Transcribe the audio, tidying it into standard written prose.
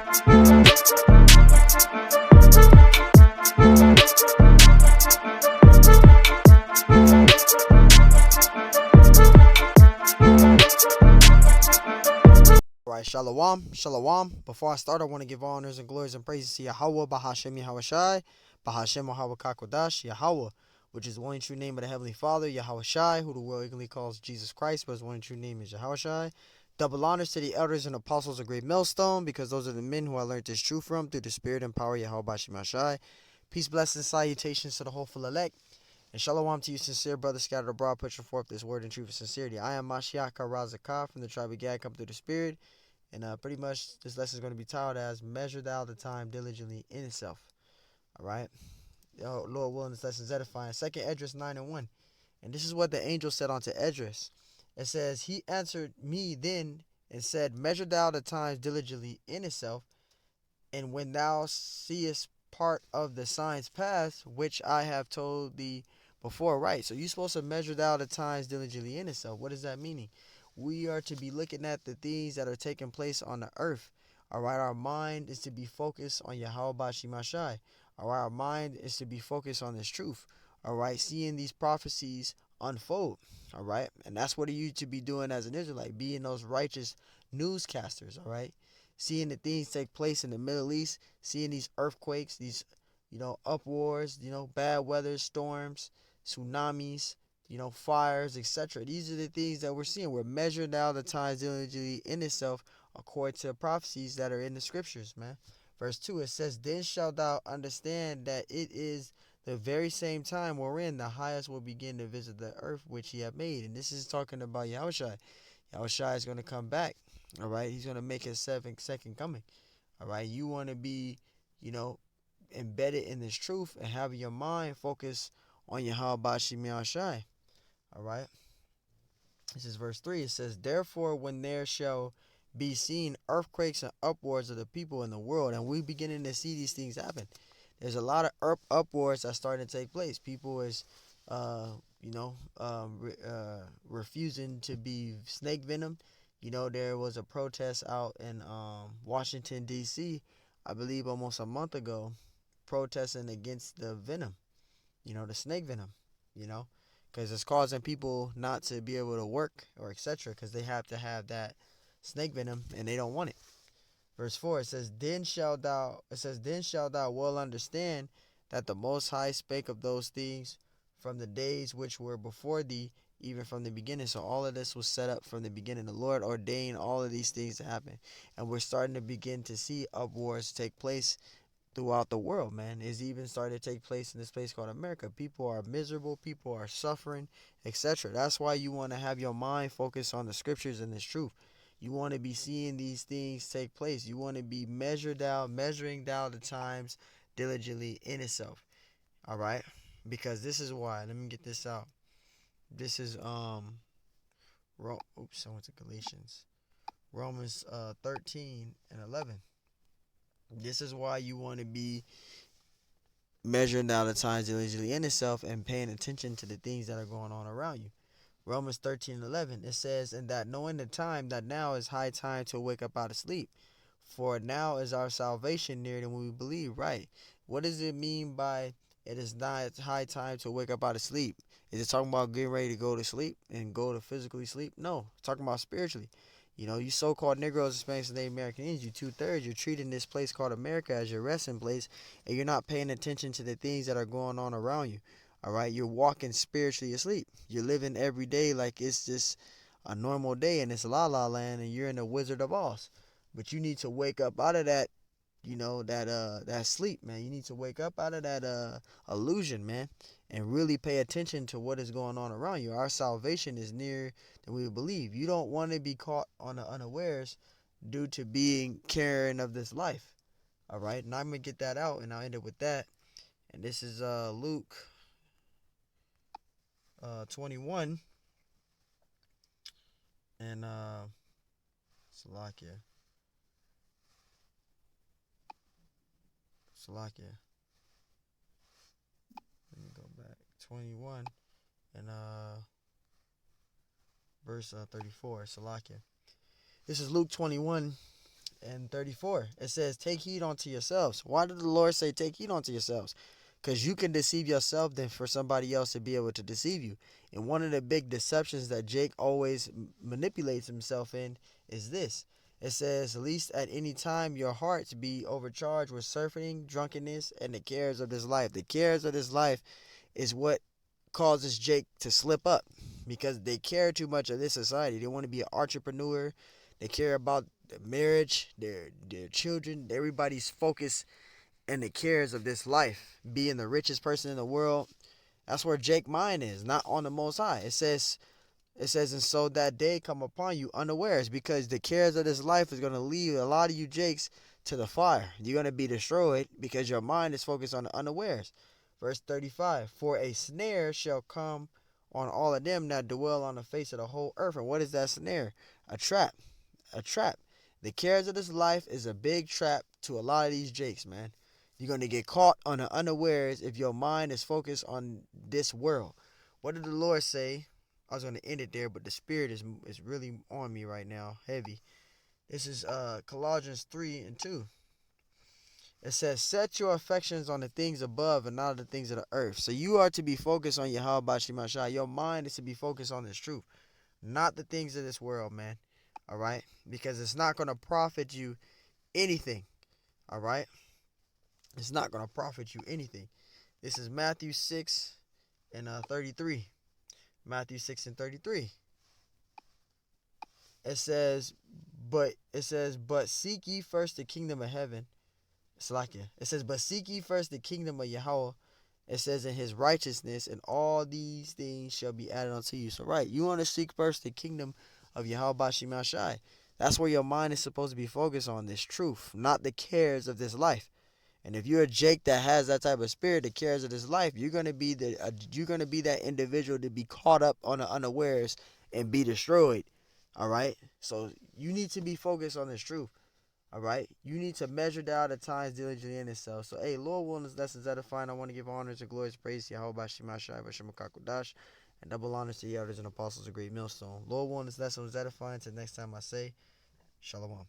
Right, Shalom, Shalom. Before I start, I want to give honors and glories and praises to Yahweh, Bahashem Yahweh Shai, Bahashem Yahweh Kakodash, Yahweh, which is the one true name of the Heavenly Father, Yahweh Shai, who the world eagerly calls Jesus Christ, but his one true name is Yahweh Shai. Double honors to the elders and apostles of Great Millstone, because those are the men who I learned this truth from through the spirit and power of Yahweh Bahashem Shai. Peace, blessings, salutations to the hopeful elect. And shalom to you, sincere brothers scattered abroad, pushing forth this word in truth and sincerity. I am Mashiach Razakah from the tribe of Gad, come through the spirit. And pretty much this lesson is going to be titled as Measure Thou the Time Diligently in Itself. All right. Lord willing, this lesson is edifying. 2nd Esdras 9:1. And this is what the angel said unto Esdras. It says, He answered me then and said, Measure thou the times diligently in itself, and when thou seest part of the signs pass, which I have told thee before, right? So you're supposed to measure thou the times diligently in itself. What is that meaning? We are to be looking at the things that are taking place on the earth. All right, our mind is to be focused on Yahweh Bashimashai. All right, our mind is to be focused on this truth. All right, seeing these prophecies unfold. All right, and that's what you to be doing as an Israelite, being those righteous newscasters. All right, seeing the things take place in the Middle East, seeing these earthquakes, these uproars, bad weather, storms, tsunamis, fires, etc. These are the things that we're seeing. We're measuring out the times diligently in itself according to prophecies that are in the scriptures, man. Verse 2, it says, Then shalt thou understand that it is the very same time wherein the highest will begin to visit the earth which he hath made. And this is talking about Yahushua. Yahushua is going to come back. All right. He's going to make his second coming. All right. You want to be, embedded in this truth and have your mind focused on Yahweh Bashim Yahshai. All right. This is verse 3. It says, Therefore, when there shall be seen earthquakes and upwards of the people in the world, and we beginning to see these things happen. There's a lot of upwards that's starting to take place. People is, refusing to be snake venom. There was a protest out in Washington, D.C., I believe almost a month ago, protesting against the venom, the snake venom, because it's causing people not to be able to work or etc. because they have to have that snake venom and they don't want it. Verse 4, it says, Then shalt thou well understand that the Most High spake of those things from the days which were before thee, even from the beginning. So all of this was set up from the beginning. The Lord ordained all of these things to happen. And we're starting to begin to see upwars take place throughout the world, man. It's even started to take place in this place called America. People are miserable, people are suffering, etc. That's why you want to have your mind focused on the scriptures and this truth. You want to be seeing these things take place. You want to be measuring down the times diligently in itself. All right? Because this is why. Let me get this out. This is I went to Galatians. Romans 13 and 11. This is why you want to be measuring down the times diligently in itself and paying attention to the things that are going on around you. Romans 13 and 11, it says, And that knowing the time, that now is high time to wake up out of sleep. For now is our salvation nearer than we believe. Right. What does it mean by it is not high time to wake up out of sleep? Is it talking about getting ready to go to sleep and go to physically sleep? No. It's talking about spiritually. You so-called Negroes, Hispanics, and Native American Indians, you two-thirds, you're treating this place called America as your resting place, and you're not paying attention to the things that are going on around you. All right? You're walking spiritually asleep. You're living every day like it's just a normal day, and it's la-la land, and you're in the Wizard of Oz. But you need to wake up out of that, that sleep, man. You need to wake up out of that illusion, man, and really pay attention to what is going on around you. Our salvation is nearer than we believe. You don't want to be caught on the unawares due to being carrying of this life. All right, and I'm gonna get that out, and I'll end it with that. And this is Luke 21 and Salakia. Let me go back. 21 and verse 34. Salakia. This is Luke 21 and 34. It says, take heed unto yourselves. Why did the Lord say take heed unto yourselves? Because you can deceive yourself than for somebody else to be able to deceive you. And one of the big deceptions that Jake always manipulates himself in is this. It says, least at any time your hearts be overcharged with surfeiting, drunkenness, and the cares of this life. The cares of this life is what causes Jake to slip up because they care too much of this society. They want to be an entrepreneur. They care about their marriage, their children. Everybody's focus and the cares of this life, being the richest person in the world. That's where Jake mind is, not on the Most High. It says, and so that day come upon you unawares, because the cares of this life is going to lead a lot of you Jakes to the fire. You're going to be destroyed because your mind is focused on the unawares. Verse 35, for a snare shall come on all of them that dwell on the face of the whole earth. And what is that snare? A trap. A trap. The cares of this life is a big trap to a lot of these Jakes, man. You're going to get caught on the unawares if your mind is focused on this world. What did the Lord say? I was going to end it there, but the Spirit is really on me right now, heavy. This is Colossians 3:2. It says, set your affections on the things above and not on the things of the earth. So you are to be focused on Yahweh Shemashah. Your mind is to be focused on this truth, not the things of this world, man. All right? Because it's not going to profit you anything. All right? It's not going to profit you anything. This is Matthew 6 and 33. Matthew 6 and 33. But seek ye first the kingdom of heaven. Salakia. It says, but seek ye first the kingdom of Yahweh. It says, in his righteousness, and all these things shall be added unto you. So, right, you want to seek first the kingdom of Yahweh Shemashai. That's where your mind is supposed to be focused on, this truth, not the cares of this life. And if you're a Jake that has that type of spirit, the cares of this life, you're gonna be that individual to be caught up on the unawares and be destroyed. All right. So you need to be focused on this truth. All right. You need to measure out the times diligently in itself. So hey, Lord willing, this lessons edifying. I want to give honors and glories, praise to Yahweh Shemashai Vashemakakudash, and double honors to the elders and apostles of Great Millstone. Lord willing, this lesson was edifying. Until next time, I say, Shalom.